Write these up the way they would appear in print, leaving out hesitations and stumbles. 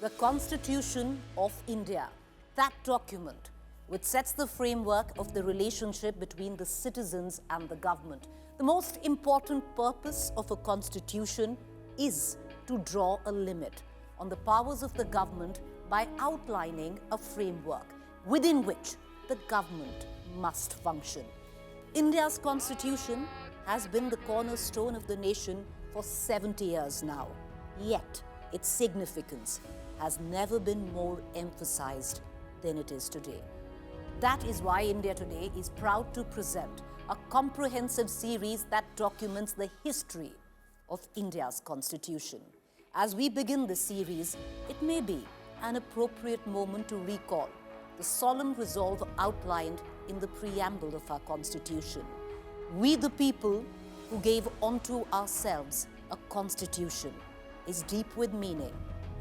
The Constitution of India, that document which sets the framework of the relationship between the citizens and the government. The most important purpose of a constitution is to draw a limit on the powers of the government by outlining a framework within which the government must function. India's constitution has been the cornerstone of the nation for 70 years now, yet its significance has never been more emphasized than it is today. That is why India Today is proud to present a comprehensive series that documents the history of India's constitution. As we begin this series, it may be an appropriate moment to recall the solemn resolve outlined in the preamble of our constitution. We the people who gave unto ourselves a constitution is deep with meaning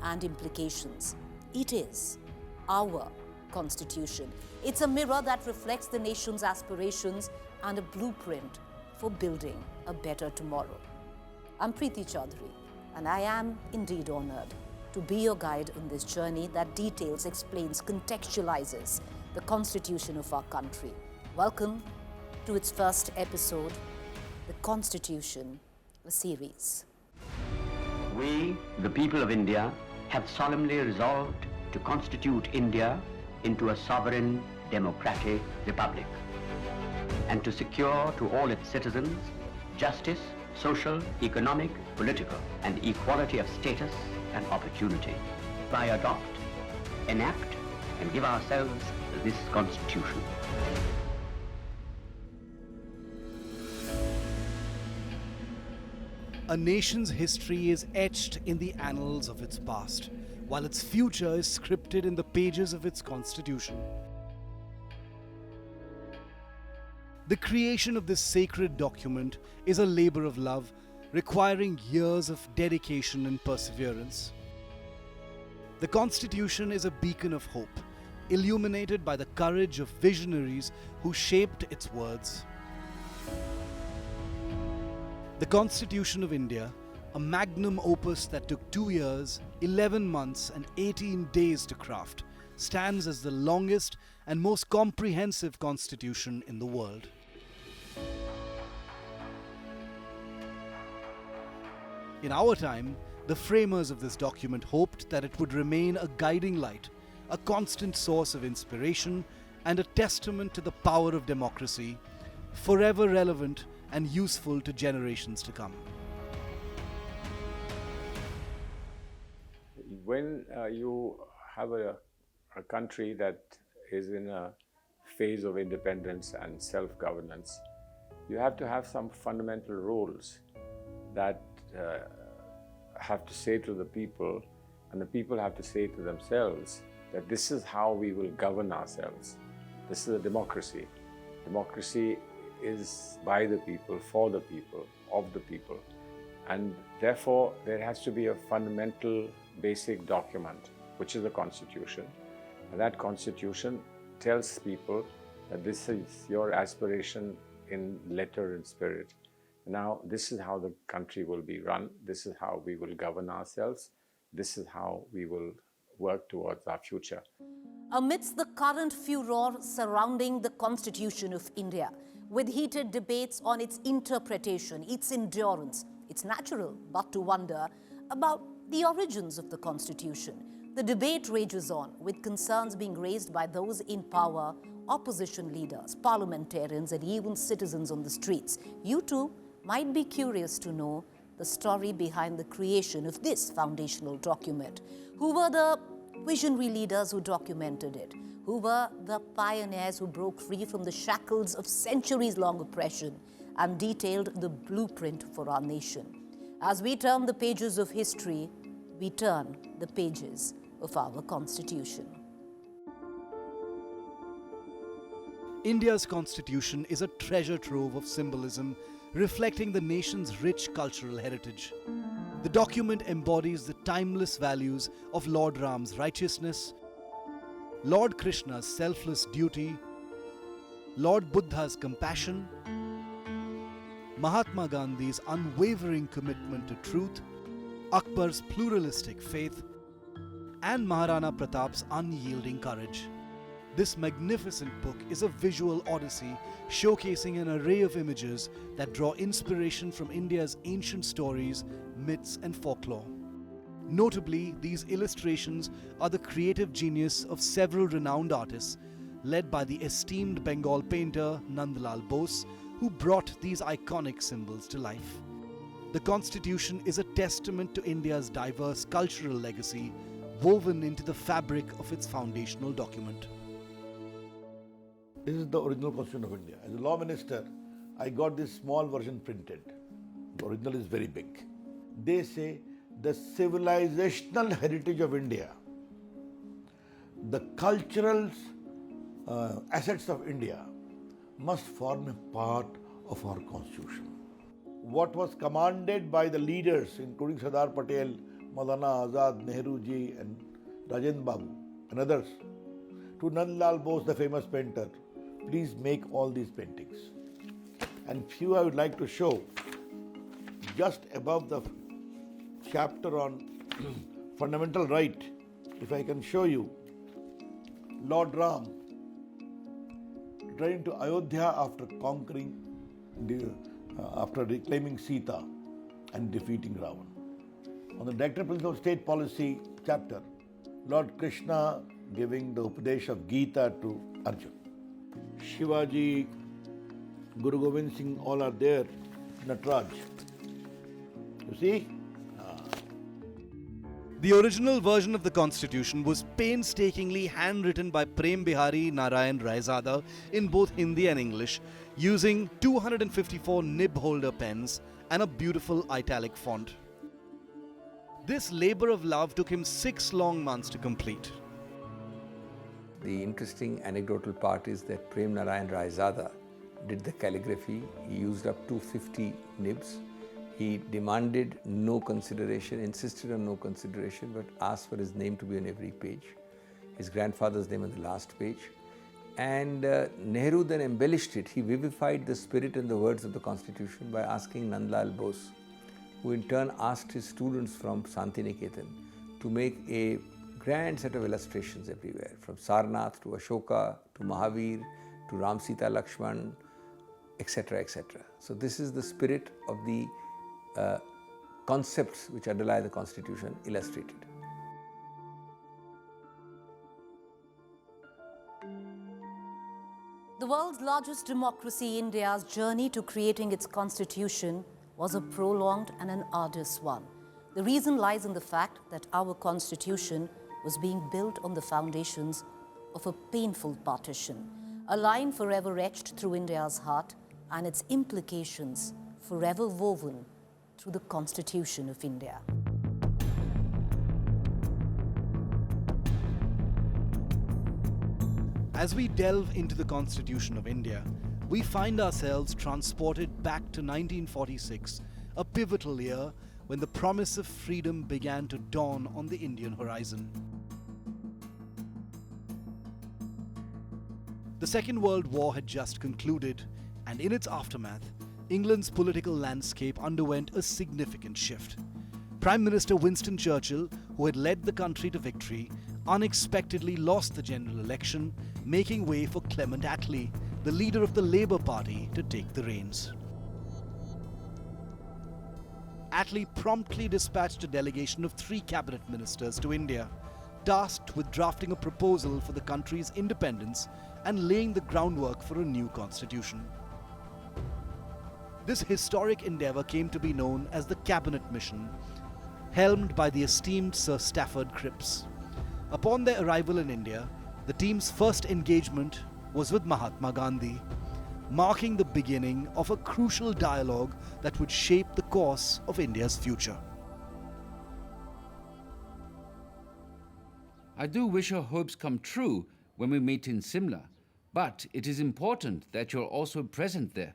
and implications. It is our constitution. It's a mirror that reflects the nation's aspirations and a blueprint for building a better tomorrow. I'm Preeti Chaudhary, and I am indeed honored to be your guide in this journey that details, explains, contextualizes the constitution of our country. Welcome to its first episode, The Constitution, a series. We, the people of India, have solemnly resolved to constitute India into a sovereign, democratic republic, and to secure to all its citizens justice, social, economic, political, and equality of status and opportunity. I adopt, enact, and give ourselves this Constitution. A nation's history is etched in the annals of its past, while its future is scripted in the pages of its constitution. The creation of this sacred document is a labor of love, requiring years of dedication and perseverance. The Constitution is a beacon of hope, illuminated by the courage of visionaries who shaped its words. The Constitution of India, a magnum opus that took 2 years, 11 months and 18 days to craft, stands as the longest and most comprehensive constitution in the world. In our time, the framers of this document hoped that it would remain a guiding light, a constant source of inspiration, and a testament to the power of democracy, forever relevant and useful to generations to come. When you have a country that is in a phase of independence and self-governance, you have to have some fundamental rules that have to say to the people, and the people have to say to themselves that this is how we will govern ourselves. This is a democracy. Democracy is by the people, for the people, of the people. And therefore, there has to be a fundamental basic document, which is the Constitution. And that Constitution tells people that this is your aspiration in letter and spirit. Now, this is how the country will be run. This is how we will govern ourselves. This is how we will work towards our future. Amidst the current furor surrounding the Constitution of India, with heated debates on its interpretation, its endurance, it's natural but to wonder about the origins of the Constitution. The debate rages on, with concerns being raised by those in power, opposition leaders, parliamentarians, and even citizens on the streets. You too might be curious to know the story behind the creation of this foundational document. Who were the visionary leaders who documented it? Who were the pioneers who broke free from the shackles of centuries-long oppression and detailed the blueprint for our nation? As we turn the pages of history, we turn the pages of our Constitution. India's Constitution is a treasure trove of symbolism reflecting the nation's rich cultural heritage. The document embodies the timeless values of Lord Ram's righteousness, Lord Krishna's selfless duty, Lord Buddha's compassion, Mahatma Gandhi's unwavering commitment to truth, Akbar's pluralistic faith, and Maharana Pratap's unyielding courage. This magnificent book is a visual odyssey showcasing an array of images that draw inspiration from India's ancient stories, myths, and folklore. Notably, these illustrations are the creative genius of several renowned artists, led by the esteemed Bengal painter Nandlal Bose, who brought these iconic symbols to life. The Constitution is a testament to India's diverse cultural legacy, woven into the fabric of its foundational document. This is the original Constitution of India. As a law minister, I got this small version printed. The original is very big. They say the civilizational heritage of India, the cultural assets of India must form a part of our Constitution. What was commanded by the leaders, including Sardar Patel, Maulana Azad, Nehruji, and Rajendra Babu, and others, to Nandlal Bose, the famous painter, please make all these paintings. And few I would like to show. Just above the chapter on fundamental right, if I can show you, Lord Ram returning to Ayodhya after conquering, after reclaiming Sita and defeating Ravan. On the Director Principle of State Policy chapter, Lord Krishna giving the Upadesh of Gita to Arjuna. Shivaji, Guru Gobind Singh, all are there, Nataraj. You see? The original version of the Constitution was painstakingly handwritten by Prem Bihari Narayan Raizada in both Hindi and English, using 254 nib holder pens and a beautiful italic font. This labor of love took him 6 long months to complete. The interesting anecdotal part is that Prem Narayan Raizada did the calligraphy. He used up 250 nibs. He demanded no consideration, insisted on no consideration, but asked for his name to be on every page, his grandfather's name on the last page. And Nehru then embellished it. He vivified the spirit and the words of the Constitution by asking Nandlal Bose, who in turn asked his students from Santiniketan to make a grand set of illustrations everywhere, from Sarnath to Ashoka to Mahavir to Ram Sita Lakshman, etc., etc. So this is the spirit of the concepts which underlie the Constitution illustrated. The world's largest democracy, India's journey to creating its constitution was a prolonged and an arduous one. The reason lies in the fact that our constitution was being built on the foundations of a painful partition, a line forever etched through India's heart and its implications forever woven through the Constitution of India. As we delve into the Constitution of India, we find ourselves transported back to 1946, a pivotal year when the promise of freedom began to dawn on the Indian horizon. The Second World War had just concluded, and in its aftermath, England's political landscape underwent a significant shift. Prime Minister Winston Churchill, who had led the country to victory, unexpectedly lost the general election, making way for Clement Attlee, the leader of the Labour Party, to take the reins. Attlee promptly dispatched a delegation of 3 cabinet ministers to India, tasked with drafting a proposal for the country's independence and laying the groundwork for a new constitution. This historic endeavour came to be known as the Cabinet Mission, helmed by the esteemed Sir Stafford Cripps. Upon their arrival in India, the team's first engagement was with Mahatma Gandhi, marking the beginning of a crucial dialogue that would shape the course of India's future. I do wish our hopes come true when we meet in Simla, but it is important that you're also present there.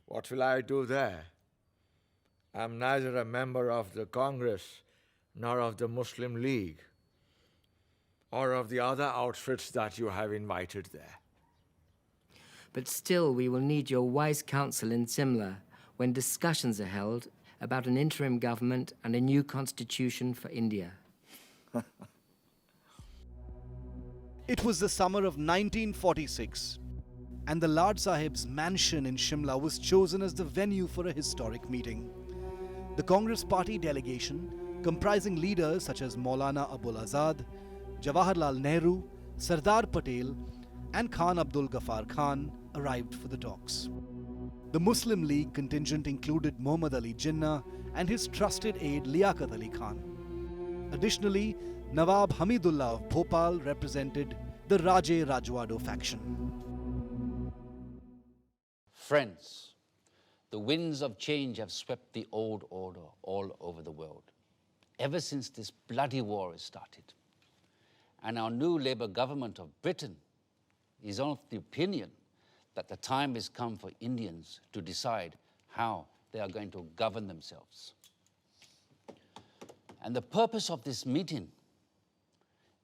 What will I do there? I'm neither a member of the Congress nor of the Muslim League or of the other outfits that you have invited there. But still, we will need your wise counsel in Simla when discussions are held about an interim government and a new constitution for India. It was the summer of 1946, and the Lard Sahib's mansion in Shimla was chosen as the venue for a historic meeting. The Congress Party delegation, comprising leaders such as Maulana Abul Azad, Jawaharlal Nehru, Sardar Patel, and Khan Abdul Ghaffar Khan, arrived for the talks. The Muslim League contingent included Muhammad Ali Jinnah and his trusted aide Liaquat Ali Khan. Additionally, Nawab Hamidullah of Bhopal represented the Raje Rajwado faction. Friends, the winds of change have swept the old order all over the world, ever since this bloody war has started. And our new Labour government of Britain is of the opinion that the time has come for Indians to decide how they are going to govern themselves. And the purpose of this meeting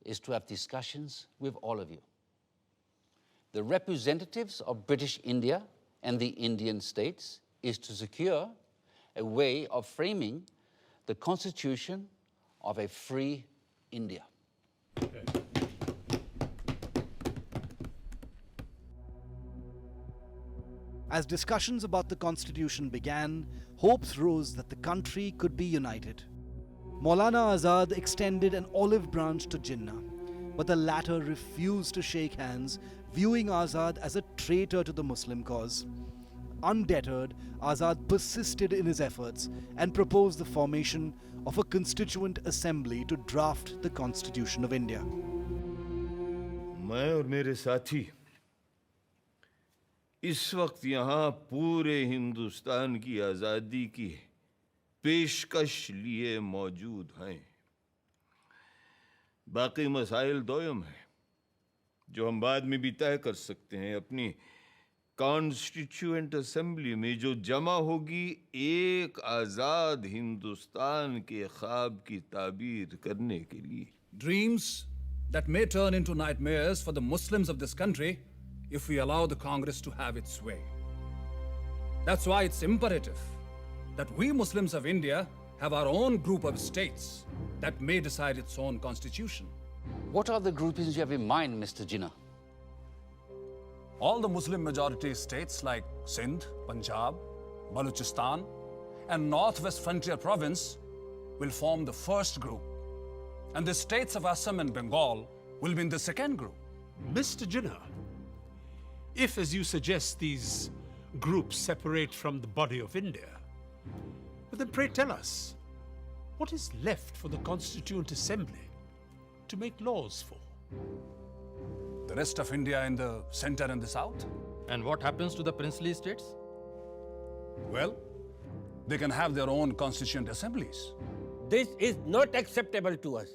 is to have discussions with all of you. The representatives of British India and the Indian states is to secure a way of framing the constitution of a free India. As discussions about the constitution began, hopes rose that the country could be united. Maulana Azad extended an olive branch to Jinnah, but the latter refused to shake hands, viewing Azad as a traitor to the Muslim cause. Undeterred, Azad persisted in his efforts and proposed the formation of a constituent assembly to draft the Constitution of India. मैं और मेरे साथी इस वक्त यहाँ पूरे हिंदुस्तान की आज़ादी की पेशकश लिए मौजूद हैं। बाकी मसाइल दोयम हैं जो हम बाद में भी तय कर सकते हैं। अपनी कॉन्स्टिट्यूएंट असेंबली में जो जमा होगी एक आज़ाद हिंदुस्तान के ख्वाब की ताबीर करने के लिए। Dreams that may turn into nightmares for the Muslims of this country if we allow the Congress to have its way. That's why it's imperative that we Muslims of India have our own group of states that may decide its own constitution. What are the groupings you have in mind, Mr. Jinnah? All the Muslim majority states like Sindh, Punjab, Balochistan, and Northwest Frontier Province will form the first group, and the states of Assam and Bengal will be in the second group. Mr. Jinnah, if, as you suggest, these groups separate from the body of India, but then pray tell us, what is left for the Constituent Assembly to make laws for? The rest of India in the center and the south? And what happens to the princely states? Well, they can have their own constituent assemblies. This is not acceptable to us.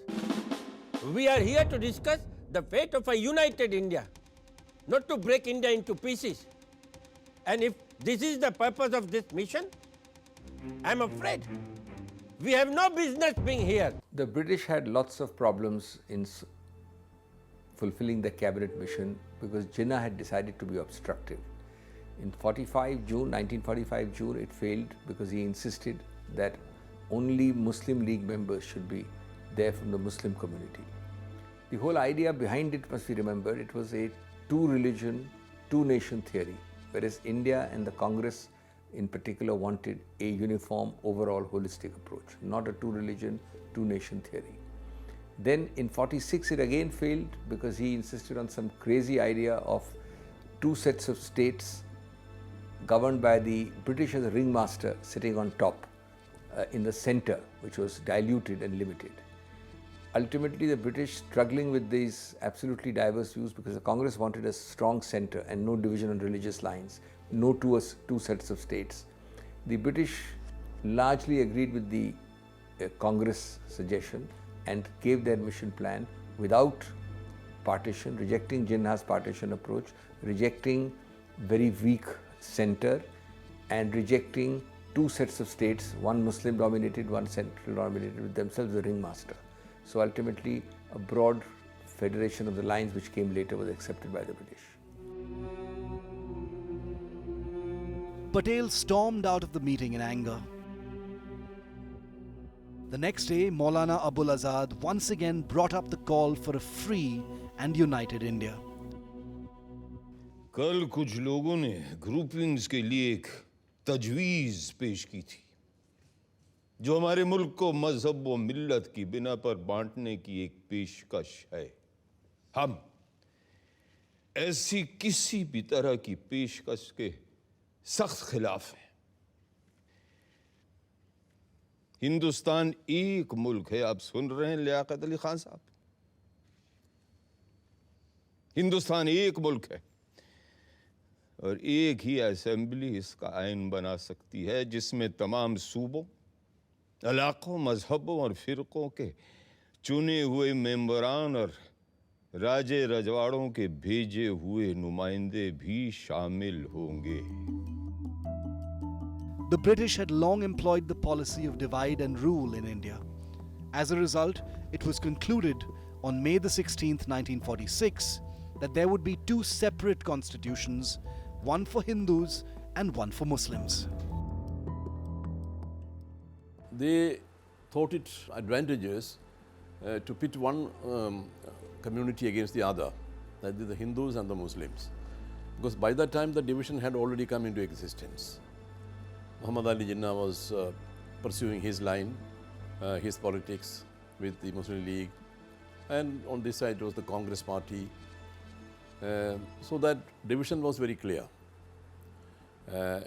We are here to discuss the fate of a united India, not to break India into pieces. And if this is the purpose of this mission, I'm afraid we have no business being here. The British had lots of problems in fulfilling the cabinet mission because Jinnah had decided to be obstructive. In 1945 June, it failed because he insisted that only Muslim League members should be there from the Muslim community. The whole idea behind it must be remembered, it was a two-religion, two-nation theory, whereas India and the Congress in particular wanted a uniform, overall holistic approach, not a two-religion, two-nation theory. Then in 46 it again failed because he insisted on some crazy idea of two sets of states governed by the British as a ringmaster sitting on top in the center, which was diluted and limited. Ultimately, the British struggling with these absolutely diverse views because the Congress wanted a strong center and no division on religious lines, no two sets of states. The British largely agreed with the Congress suggestion and gave their mission plan without partition, rejecting Jinnah's partition approach, rejecting very weak center, and rejecting two sets of states, one Muslim dominated, one central dominated, with themselves the ringmaster. So ultimately, a broad federation of the lines which came later was accepted by the British. Patel stormed out of the meeting in anger. The next day, Maulana Abul Azad once again brought up the call for a free and united India. कल कुछ लोगों ने groupings के लिए एक तजवीज़ पेश की थी जो हमारे मुल्क को मजहब व मिल्लत की बिना पर बांटने की एक पेशकश है। हम ऐसी किसी भी तरह की पेशकश के सख्त खिलाफ हैं। हिंदुस्तान एक मुल्क है, आप सुन रहे हैं लियाकत अली खान साहब, हिंदुस्तान एक मुल्क है और एक ही असेंबली इसका आइन बना सकती है जिसमें तमाम सूबों, इलाकों, मजहबों और फिरकों के चुने हुए मेंबरान और राजे रजवाड़ों के भेजे हुए नुमाइंदे भी शामिल होंगे। The British had long employed the policy of divide and rule in India. As a result, it was concluded on May the 16th, 1946, that there would be two separate constitutions, one for Hindus and one for Muslims. They thought it advantageous to pit one community against the other, that is the Hindus and the Muslims, because by that time the division had already come into existence. Muhammad Ali Jinnah was pursuing his line, his politics with the Muslim League, and on this side was the Congress party. So that division was very clear.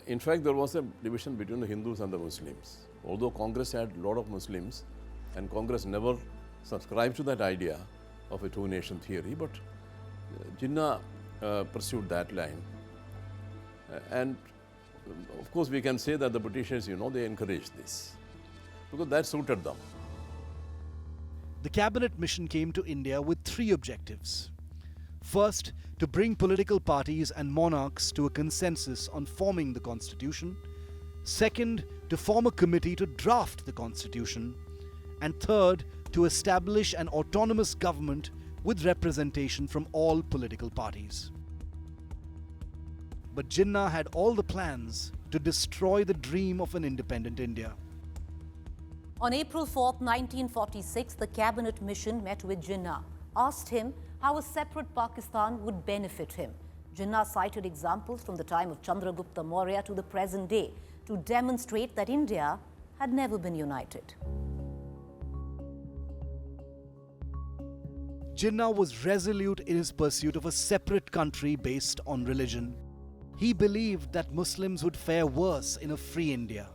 In fact, there was a division between the Hindus and the Muslims. Although Congress had a lot of Muslims, and Congress never subscribed to that idea of a two-nation theory, but Jinnah pursued that line. And of course, we can say that the Britishers, they encouraged this, because that suited them. The cabinet mission came to India with three objectives. First, to bring political parties and monarchs to a consensus on forming the constitution. Second, to form a committee to draft the constitution. And third, to establish an autonomous government with representation from all political parties. But Jinnah had all the plans to destroy the dream of an independent India. On April 4th, 1946, the cabinet mission met with Jinnah, asked him how a separate Pakistan would benefit him. Jinnah cited examples from the time of Chandragupta Maurya to the present day to demonstrate that India had never been united. Jinnah was resolute in his pursuit of a separate country based on religion. He believed that Muslims would fare worse in a free India.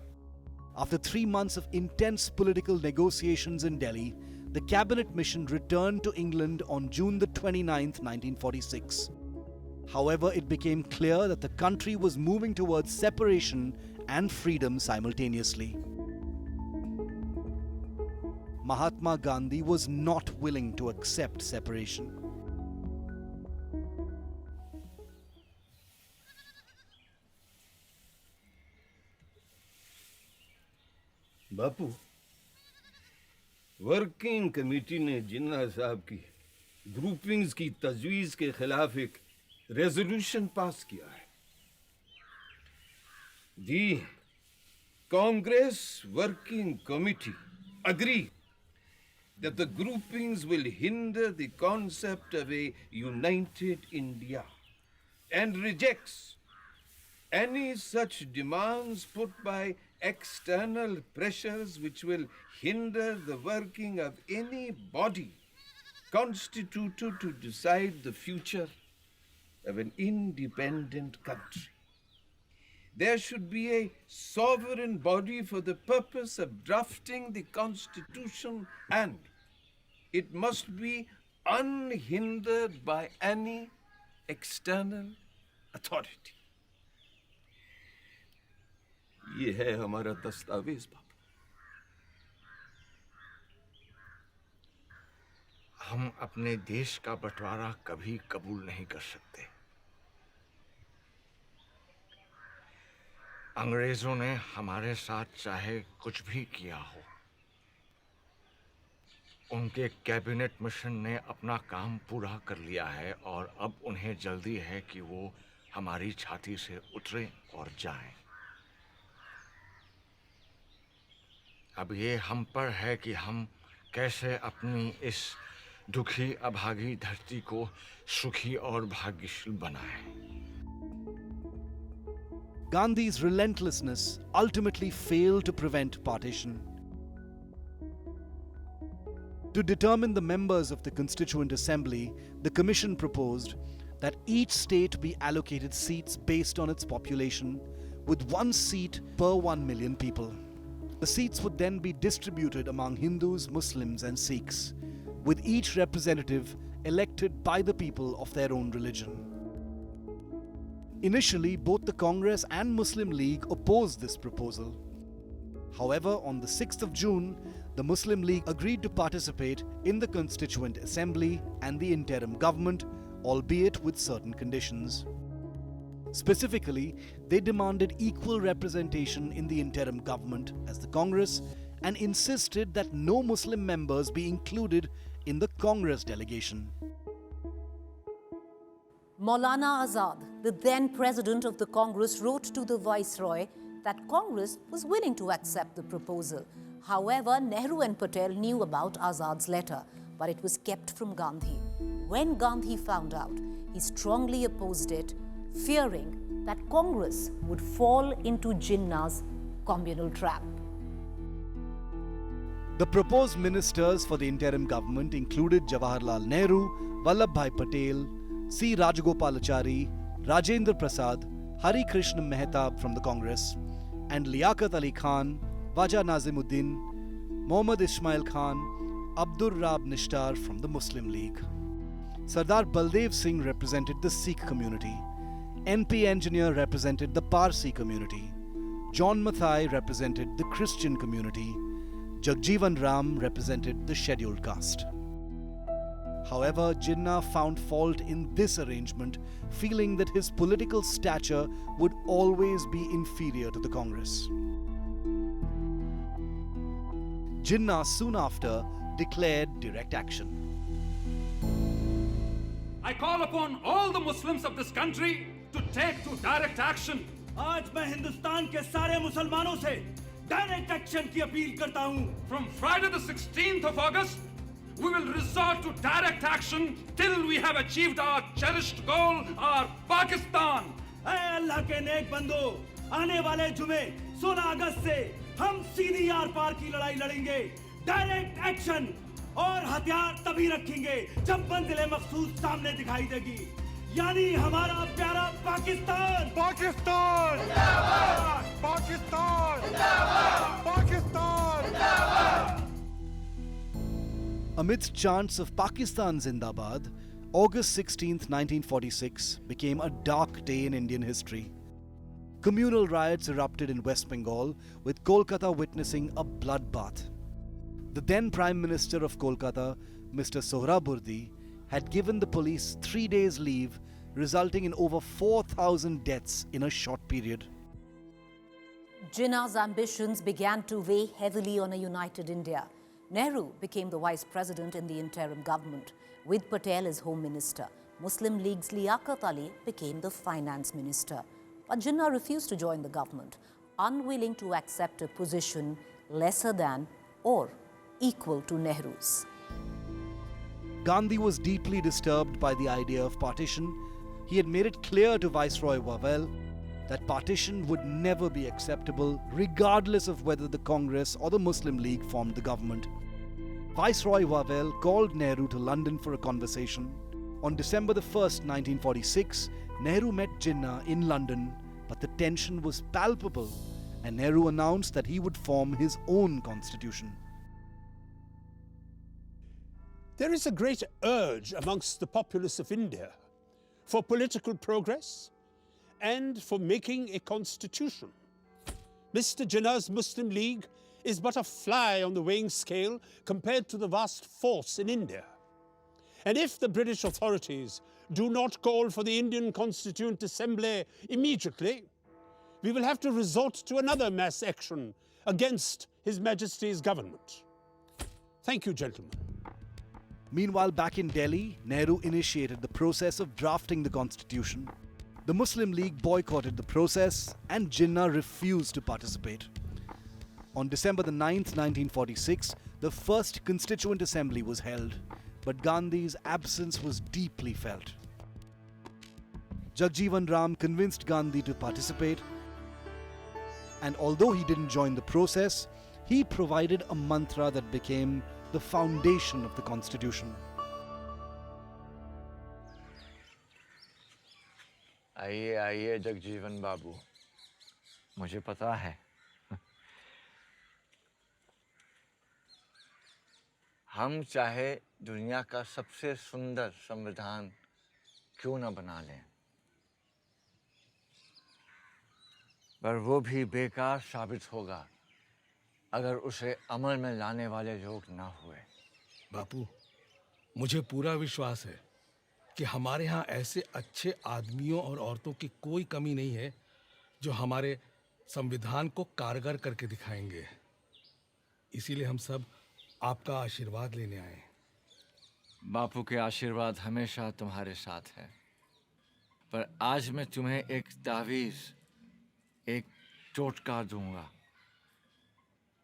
After 3 months of intense political negotiations in Delhi, the cabinet mission returned to England on June the 29th, 1946. However, it became clear that the country was moving towards separation and freedom simultaneously. Mahatma Gandhi was not willing to accept separation. Bapu, working committee ने जिन्ना साहब की groupings की तजवीज़ के खिलाफ एक resolution pass किया है। The Congress Working Committee agree that the groupings will hinder the concept of a united India and rejects any such demands put by external pressures which will hinder the working of any body constituted to decide the future of an independent country. There should be a sovereign body for the purpose of drafting the constitution, and it must be unhindered by any external authority. ये है हमारा दस्तावेज बाबू। हम अपने देश का बंटवारा कभी कबूल नहीं कर सकते। अंग्रेजों ने हमारे साथ चाहे कुछ भी किया हो, उनके कैबिनेट मिशन ने अपना काम पूरा कर लिया है और अब उन्हें जल्दी है कि वो हमारी छाती से उतरें और जाएं। अब ये हम पर है कि हम कैसे अपनी इस दुखी अभागी धरती को सुखी और भाग्यशील बनाएं। Gandhi's relentlessness ultimately failed to prevent partition. To determine the members of the Constituent Assembly, the Commission proposed that each state be allocated seats based on its population, with 1 seat per 1 million people. The seats would then be distributed among Hindus, Muslims, and Sikhs, with each representative elected by the people of their own religion. Initially, both the Congress and Muslim League opposed this proposal. However, on the 6th of June, the Muslim League agreed to participate in the Constituent Assembly and the interim government, albeit with certain conditions. Specifically, they demanded equal representation in the interim government as the Congress and insisted that no Muslim members be included in the Congress delegation. Maulana Azad, the then president of the Congress, wrote to the Viceroy that Congress was willing to accept the proposal. However, Nehru and Patel knew about Azad's letter, but it was kept from Gandhi. When Gandhi found out, he strongly opposed it, fearing that Congress would fall into Jinnah's communal trap. The proposed ministers for the interim government included Jawaharlal Nehru, Vallabhbhai Patel, C. Rajagopalachari, Rajendra Prasad, Hari Krishna Mehtab from the Congress, and Liaquat Ali Khan, Waja Nazimuddin, Mohammad Ismail Khan, Abdur Rab Nishtar from the Muslim League. Sardar Baldev Singh represented the Sikh community. N.P. Engineer represented the Parsi community. John Mathai represented the Christian community. Jagjeevan Ram represented the scheduled caste. However, Jinnah found fault in this arrangement, feeling that his political stature would always be inferior to the Congress. Jinnah soon after declared direct action. I call upon all the Muslims of this country to take to direct action. आज मैं हिंदुस्तान के सारे मुसलमानों से direct action की appeal करता हूं. From Friday the 16th of August, we will resort to direct action till we have achieved our cherished goal, our Pakistan. ऐ अल्लाह के नेक बंदो, आने वाले जुमे 16 अगस्त से हम सीधी आर पार की लड़ाई लड़ेंगे. डायरेक्ट एक्शन और हथियार तभी रखेंगे जब मंजिल मखसूस सामने दिखाई देगी, यानी हमारा प्यारा पाकिस्तान. पाकिस्तान जिंदाबाद! पाकिस्तान जिंदाबाद! पाकिस्तान जिंदाबाद! Amidst chants of Pakistan Zindabad, August 16, 1946 became a dark day in Indian history. Communal riots erupted in West Bengal, with Kolkata witnessing a bloodbath. The then Prime Minister of Kolkata, Mr. Sohraburdi, had given the police 3 days' leave, resulting in over 4,000 deaths in a short period. Jinnah's ambitions began to weigh heavily on a united India. Nehru became the vice president in the interim government, with Patel as home minister. Muslim League's Liaquat Ali became the finance minister. But Jinnah refused to join the government, unwilling to accept a position lesser than or equal to Nehru's. Gandhi was deeply disturbed by the idea of partition. He had made it clear to Viceroy Wavell that partition would never be acceptable, regardless of whether the Congress or the Muslim League formed the government. Viceroy Wavell called Nehru to London for a conversation. On December the 1st, 1946, Nehru met Jinnah in London, but the tension was palpable, and Nehru announced that he would form his own constitution. There is a great urge amongst the populace of India for political progress and for making a constitution. Mr. Jinnah's Muslim League is but a fly on the weighing scale compared to the vast force in India. And if the British authorities do not call for the Indian Constituent Assembly immediately, we will have to resort to another mass action against His Majesty's government. Thank you, gentlemen. Meanwhile, back in Delhi, Nehru initiated the process of drafting the constitution. The Muslim League boycotted the process, and Jinnah refused to participate. On December the 9th, 1946, the first Constituent Assembly was held, but Gandhi's absence was deeply felt. Jagjeevan Ram convinced Gandhi to participate, and although he didn't join the process, he provided a mantra that became the foundation of the Constitution. आइए आइए जगजीवन बाबू, मुझे पता है हम चाहे दुनिया का सबसे सुंदर संविधान क्यों न बना लें, पर वो भी बेकार साबित होगा अगर उसे अमल में लाने वाले लोग ना हुए। बापू, मुझे पूरा विश्वास है कि हमारे यहाँ ऐसे अच्छे आदमियों और औरतों की कोई कमी नहीं है जो हमारे संविधान को कारगर करके दिखाएंगे। इसीलिए हम सब आपका आशीर्वाद लेने आए। बापू के आशीर्वाद हमेशा तुम्हारे साथ है, पर आज मैं तुम्हें एक तावीज़, एक टोटका दूंगा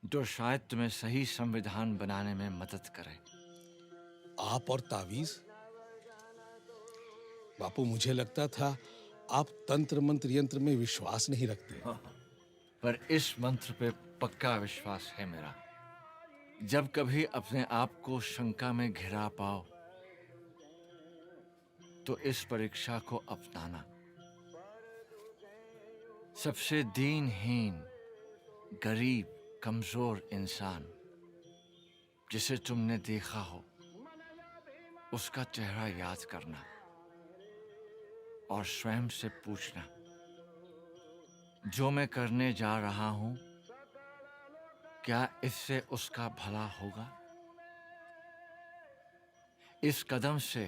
जो शायद तुम्हें सही संविधान बनाने में मदद करे। आप और तावीज़? बापू, मुझे लगता था आप तंत्र मंत्र यंत्र में विश्वास नहीं रखते। पर इस मंत्र पे पक्का विश्वास है मेरा। जब कभी अपने आप को शंका में घिरा पाओ तो इस परीक्षा को अपनाना। सबसे दीनहीन, गरीब, कमजोर इंसान जिसे तुमने देखा हो, उसका चेहरा याद करना और स्वयं से पूछना, जो मैं करने जा रहा हूं, क्या इससे उसका भला होगा? इस कदम से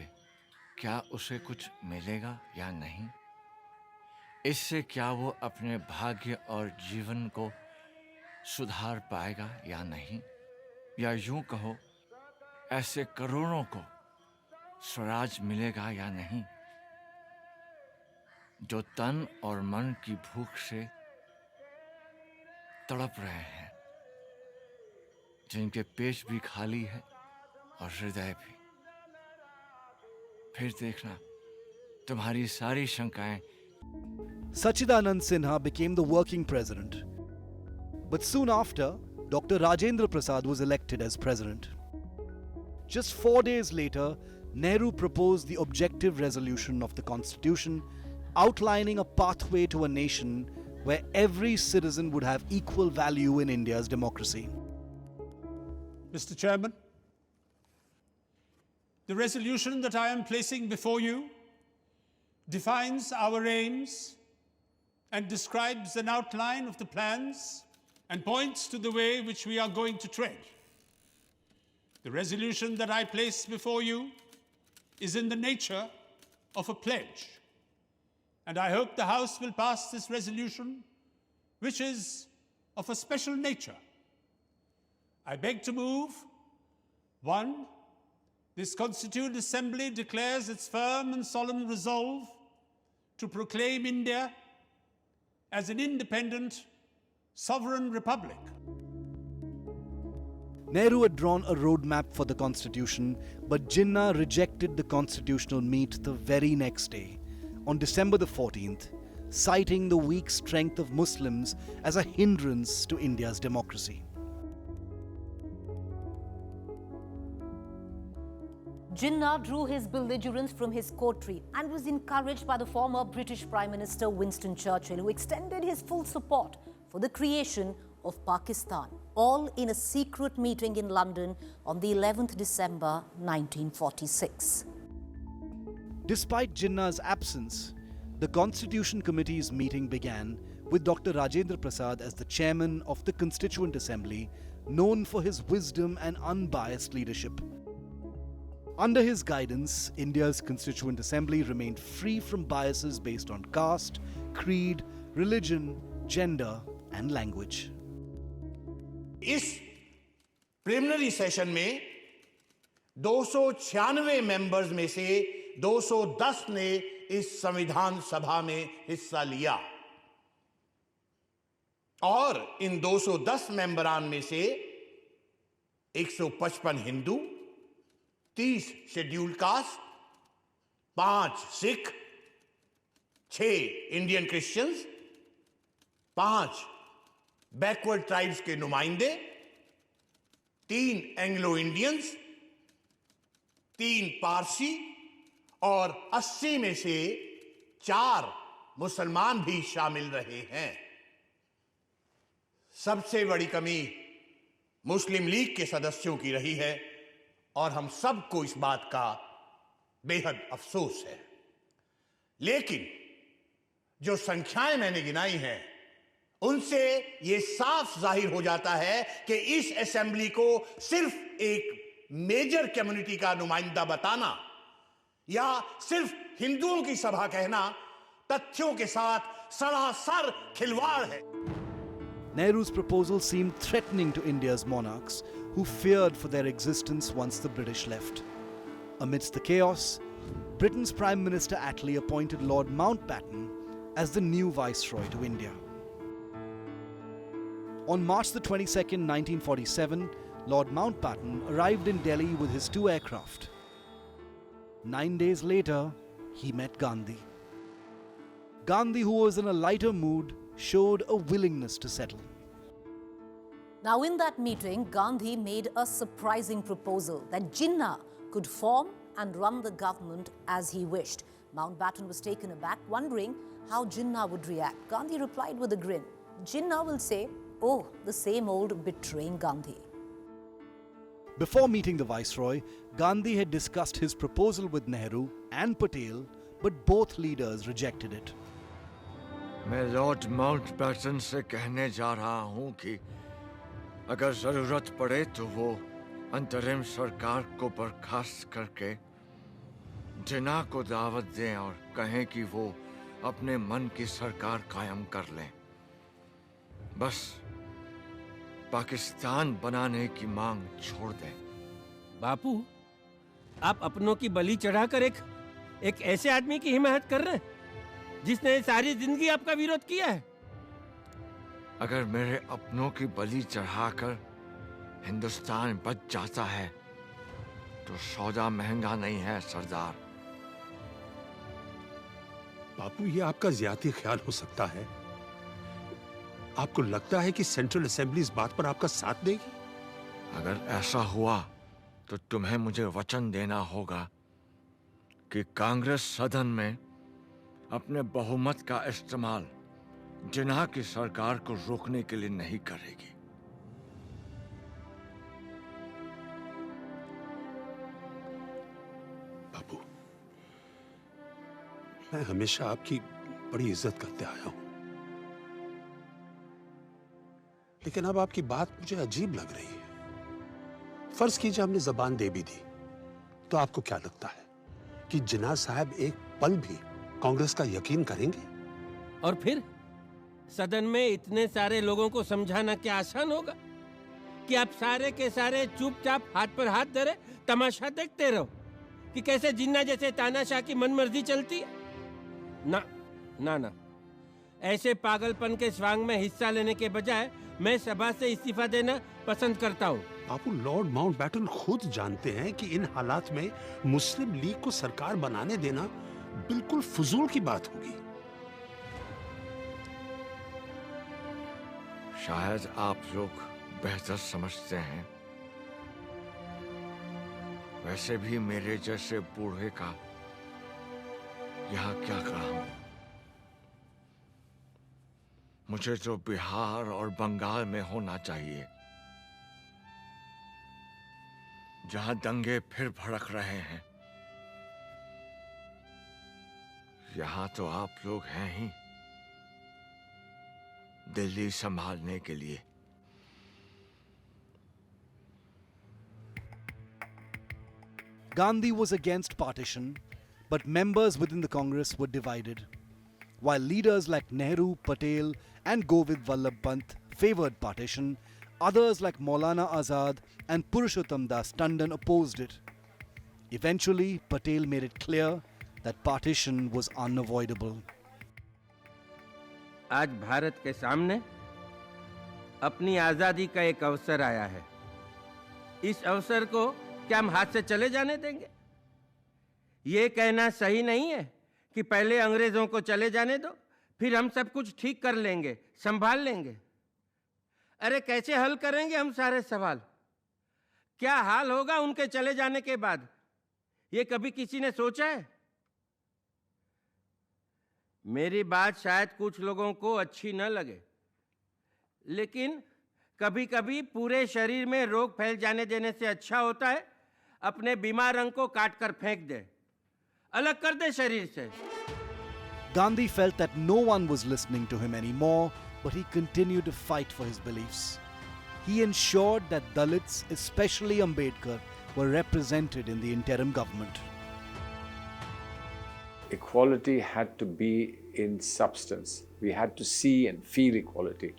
क्या उसे कुछ मिलेगा या नहीं? इससे क्या वो अपने भाग्य और जीवन को सुधार पाएगा या नहीं? या यूं कहो, ऐसे करोड़ों को स्वराज मिलेगा या नहीं, जो तन और मन की भूख से तड़प रहे हैं, जिनके पेट भी खाली है और हृदय भी। फिर देखना, तुम्हारी सारी शंकाएं। Sachidanand Sinha became the working president. But soon after, Dr. Rajendra Prasad was elected as president. Just 4 days later, Nehru proposed the objective resolution of the Constitution, outlining a pathway to a nation where every citizen would have equal value in India's democracy. Mr. Chairman, the resolution that I am placing before you defines our aims and describes an outline of the plans and points to the way which we are going to tread. The resolution that I place before you is in the nature of a pledge, and I hope the House will pass this resolution, which is of a special nature. I beg to move, 1, this Constituent Assembly declares its firm and solemn resolve to proclaim India as an independent, sovereign republic. Nehru had drawn a roadmap for the Constitution, but Jinnah rejected the constitutional meet the very next day, on December the 14th, citing the weak strength of Muslims as a hindrance to India's democracy. Jinnah drew his belligerence from his coterie and was encouraged by the former British Prime Minister Winston Churchill, who extended his full support for the creation of Pakistan, all in a secret meeting in London on the 11th December 1946. Despite Jinnah's absence, the Constitution Committee's meeting began with Dr. Rajendra Prasad as the chairman of the Constituent Assembly, known for his wisdom and unbiased leadership. Under his guidance, India's Constituent Assembly remained free from biases based on caste, creed, religion, gender, and language. इस preliminary session में 296 members में से 210 ने इस संविधान सभा में हिस्सा लिया। और इन 210 मेंबरान में से 155 Hindu, 30 scheduled caste, 5 Sikh, 6 Indian Christians, 5 backward tribes के नुमाइंदे, 3 एंग्लो इंडियंस, 3 पारसी और 80 में से 4 मुसलमान भी शामिल रहे हैं। सबसे बड़ी कमी मुस्लिम लीग के सदस्यों की रही है और हम सबको इस बात का बेहद अफसोस है। लेकिन जो संख्याएं मैंने गिनाई हैं उनसे यह साफ जाहिर हो जाता है कि इस असेंबली को सिर्फ एक मेजर कम्युनिटी का नुमाइंदा बताना या सिर्फ हिंदुओं की सभा कहना तथ्यों के साथ सरासर खिलवाड़ है। Nehru's proposal seemed threatening to India's monarchs, who feared for their existence once the British left. Amidst the chaos, Britain's Prime Minister Attlee appointed Lord Mountbatten as the new Viceroy to India. On March the 22nd, 1947, Lord Mountbatten arrived in Delhi with his 2 aircraft. 9 days later, he met Gandhi. Gandhi, who was in a lighter mood, showed a willingness to settle. Now, in that meeting, Gandhi made a surprising proposal that Jinnah could form and run the government as he wished. Mountbatten was taken aback, wondering how Jinnah would react. Gandhi replied with a grin. Jinnah will say, "Oh, the same old betraying Gandhi." Before meeting the Viceroy, Gandhi had discussed his proposal with Nehru and Patel, but both leaders rejected it. मैं Lord Mountbatten से कहने जा रहा हूं कि अगर जरूरत पड़े तो वो अंतरिम सरकार को बर्खास्त करके जिन्ना को दावत दें और कहें कि वो अपने मन की सरकार कायम कर लें। बस पाकिस्तान बनाने की मांग छोड़ दें। बापू, आप अपनों की बलि चढ़ाकर एक ऐसे आदमी की हिमायत कर रहे हैं जिसने सारी जिंदगी आपका विरोध किया है। अगर मेरे अपनों की बलि चढ़ाकर हिंदुस्तान बच जाता है तो सौदा महंगा नहीं है सरदार। बापू, ये आपका ज्यादा ख्याल हो सकता है। आपको लगता है कि सेंट्रल असेंबली इस बात पर आपका साथ देगी? अगर ऐसा हुआ तो तुम्हें मुझे वचन देना होगा कि कांग्रेस सदन में अपने बहुमत का इस्तेमाल जिन्ना की सरकार को रोकने के लिए नहीं करेगी। बापू, मैं हमेशा आपकी बड़ी इज्जत करते आया हूं, लेकिन अब आपकी बात मुझे अजीब लग रही है। फर्ज कीजिए हमने जबान दे भी दी, तो आपको क्या लगता है कि जिन्ना साहब एक पल भी कांग्रेस का यकीन करेंगे? और फिर सदन में इतने सारे लोगों को समझाना क्या आसान होगा कि आप सारे के सारे चुपचाप हाथ पर हाथ धरे तमाशा देखते रहो कि कैसे जिन्ना जैसे तानाशाह की मनमर्जी चलती है? ना ना ना, ऐसे पागलपन के स्वांग में हिस्सा लेने के बजाय मैं सभा से इस्तीफा देना पसंद करता हूँ। बापू, लॉर्ड माउंटबैटन खुद जानते हैं कि इन हालात में मुस्लिम लीग को सरकार बनाने देना बिल्कुल फजूल की बात होगी। शायद आप लोग बेहतर समझते हैं। वैसे भी मेरे जैसे बूढ़े का यहाँ क्या काम? मुझे तो बिहार और बंगाल में होना चाहिए, जहां दंगे फिर भड़क रहे हैं। यहां तो आप लोग हैं ही दिल्ली संभालने के लिए। Gandhi was against partition, but members within the Congress were divided. While leaders like Nehru, Patel and Govind Vallabh Pant favoured partition, others like Maulana Azad and Purushottam Das Tandon opposed it. Eventually, Patel made it clear that partition was unavoidable. आज भारत के सामने अपनी आज़ादी का एक अवसर आया है। इस अवसर को क्या हम हाथ से चले जाने देंगे? ये कहना सही नहीं है कि पहले अंग्रेजों को चले जाने दो, फिर हम सब कुछ ठीक कर लेंगे, संभाल लेंगे। अरे कैसे हल करेंगे हम सारे सवाल? क्या हाल होगा उनके चले जाने के बाद? ये कभी किसी ने सोचा है? मेरी बात शायद कुछ लोगों को अच्छी न लगे, लेकिन कभी कभी पूरे शरीर में रोग फैल जाने देने से अच्छा होता है अपने बीमार अंग को काट कर फेंक दे, अलग कर दे शरीर से। Gandhi felt that no one was listening to him anymore, but he continued to fight for his beliefs. He ensured that Dalits, especially Ambedkar, were represented in the interim government. Equality had to be in substance. We had to see and feel equality.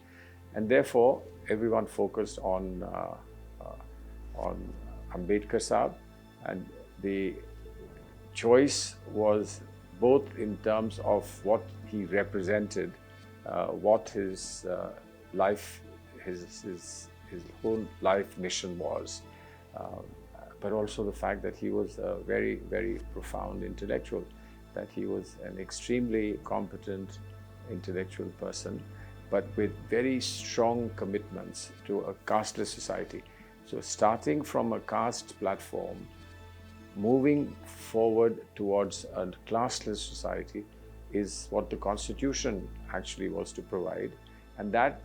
And therefore, everyone focused on Ambedkar Sahab, and the choice was both in terms of what he represented, what his life, his whole life mission was, but also the fact that he was a very, very profound intellectual, that he was an extremely competent intellectual person, but with very strong commitments to a casteless society. So starting from a caste platform, moving forward towards a classless society is what the Constitution actually was to provide, and that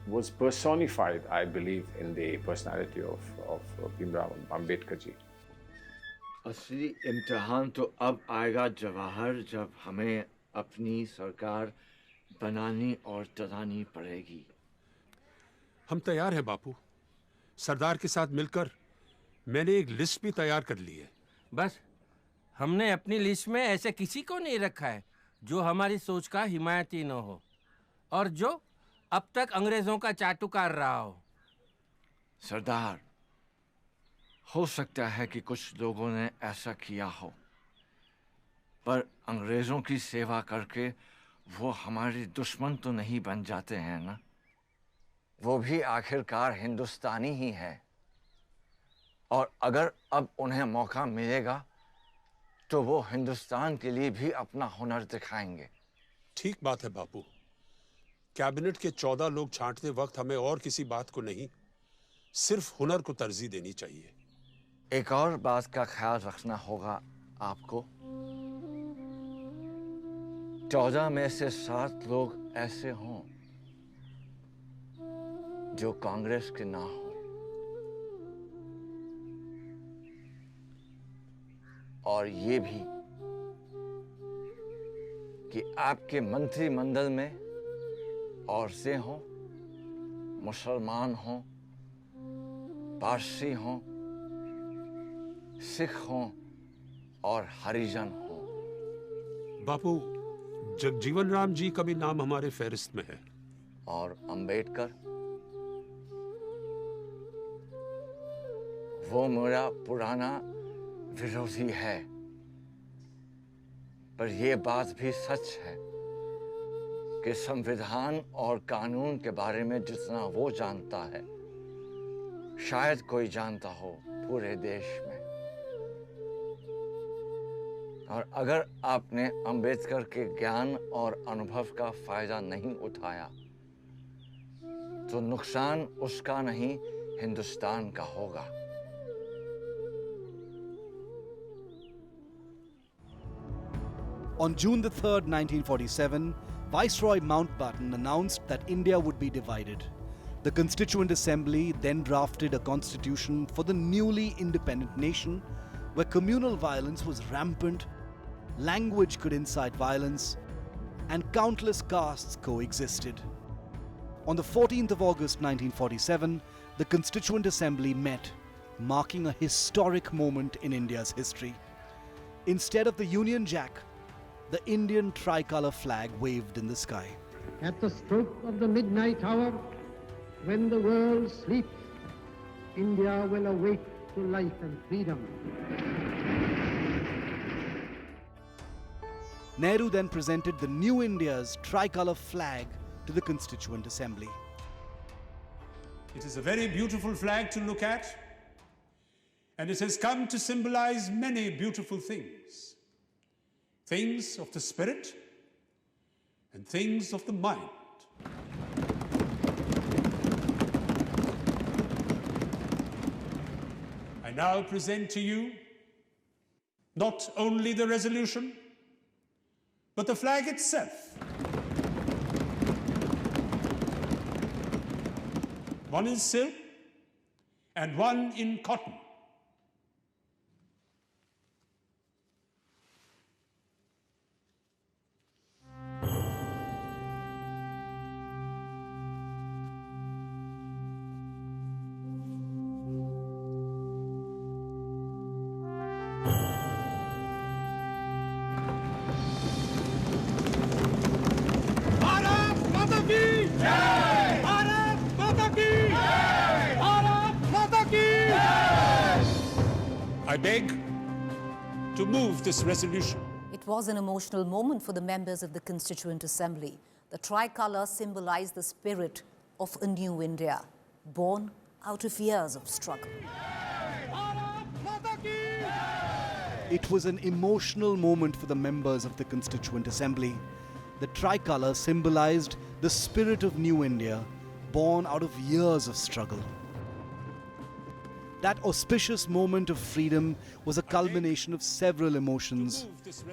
was personified, I believe, in the personality of Bhimrao Ambedkar ji. असली इम्तिहान तो अब आएगा जवाहर, जब हमें अपनी सरकार बनानी और चलानी पड़ेगी। हम तैयार हैं बापू। सरदार के साथ मिलकर मैंने एक लिस्ट भी तैयार कर ली है। बस हमने अपनी लिस्ट में ऐसे किसी को नहीं रखा है जो हमारी सोच का हिमायती न हो और जो अब तक अंग्रेजों का चाटुकार रहा हो। सरदार, हो सकता है कि कुछ लोगों ने ऐसा किया हो, पर अंग्रेजों की सेवा करके वो हमारे दुश्मन तो नहीं बन जाते हैं ना? वो भी आखिरकार हिंदुस्तानी ही है, और अगर अब उन्हें मौका मिलेगा तो वो हिंदुस्तान के लिए भी अपना हुनर दिखाएंगे। ठीक बात है बापू। कैबिनेट के 14 लोग छांटते वक्त हमें और किसी बात को नहीं, सिर्फ हुनर को तरजीह देनी चाहिए। एक और बात का ख्याल रखना होगा आपको। 14 में से 7 लोग ऐसे हों जो कांग्रेस के ना हो, और ये भी कि आपके मंत्रिमंडल में औरतें हों, मुसलमान हों, पारसी हों, सिख हों और हरिजन हों। बापू, जगजीवन राम जी का भी नाम हमारे फहरिस्त में है। और अंबेडकर, वो मेरा पुराना विरोधी है, पर यह बात भी सच है कि संविधान और कानून के बारे में जितना वो जानता है, शायद कोई जानता हो पूरे देश में। और अगर आपने अंबेडकर के ज्ञान और अनुभव का फायदा नहीं उठाया, तो नुकसान उसका नहीं, हिंदुस्तान का होगा। On June the 3rd, 1947, Viceroy Mountbatten announced that India would be divided. The Constituent Assembly then drafted a constitution for the newly independent nation, where communal violence was rampant, language could incite violence, and countless castes coexisted. On the 14th of August 1947, the Constituent Assembly met, marking a historic moment in India's history. Instead of the Union Jack, the Indian tricolour flag waved in the sky. At the stroke of the midnight hour, when the world sleeps, India will awake to life and freedom. Nehru then presented the new India's tricolour flag to the Constituent Assembly. It is a very beautiful flag to look at, and it has come to symbolize many beautiful things. Things of the spirit and things of the mind. I now present to you not only the resolution, but the flag itself. One in silk and one in cotton. I beg to move this resolution. It was an emotional moment for the members of the Constituent Assembly. The tricolour symbolized the spirit of a new India, born out of years of struggle. It was an emotional moment for the members of the Constituent Assembly. The tricolour symbolized the spirit of new India, born out of years of struggle. That auspicious moment of freedom was a culmination of several emotions,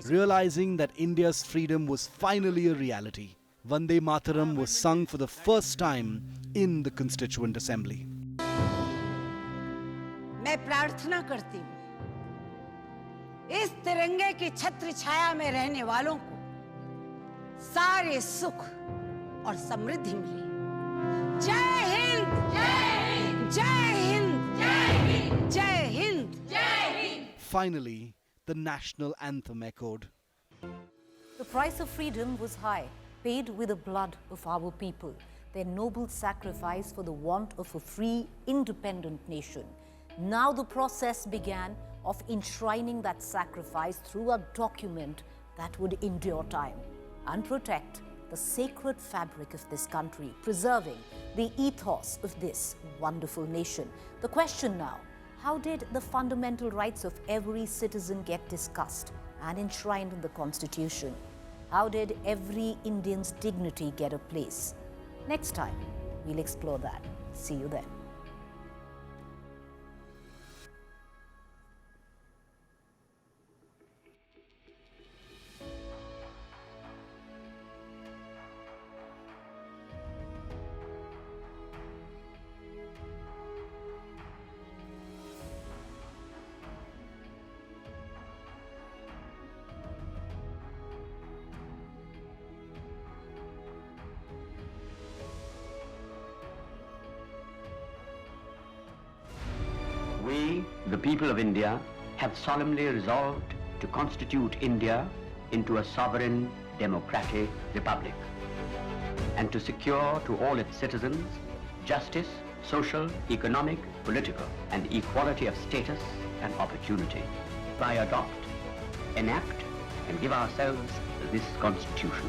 realizing that India's freedom was finally a reality. Vande Mataram was sung for the first time in the Constituent Assembly. मैं प्रार्थना करती हूँ इस तिरंगे की छत्र छाया में रहने वालों को सारे सुख और समृद्धि मिले। जय हिंद, जय हिंद, जय हिंद, जय हिंद, जय हिंद, जय Hind. Finally, the national anthem echoed. The price of freedom was high, paid with the blood of our people, their noble sacrifice for the want of a free, independent nation. Now the process began of enshrining that sacrifice through a document that would endure time and protect the sacred fabric of this country, preserving the ethos of this wonderful nation. The question now, how did the fundamental rights of every citizen get discussed and enshrined in the Constitution? How did every Indian's dignity get a place? Next time, we'll explore that. See you then. We, the people of India, have solemnly resolved to constitute India into a sovereign, democratic republic, and to secure to all its citizens justice, social, economic, political, and equality of status and opportunity. I adopt, enact, and give ourselves this Constitution.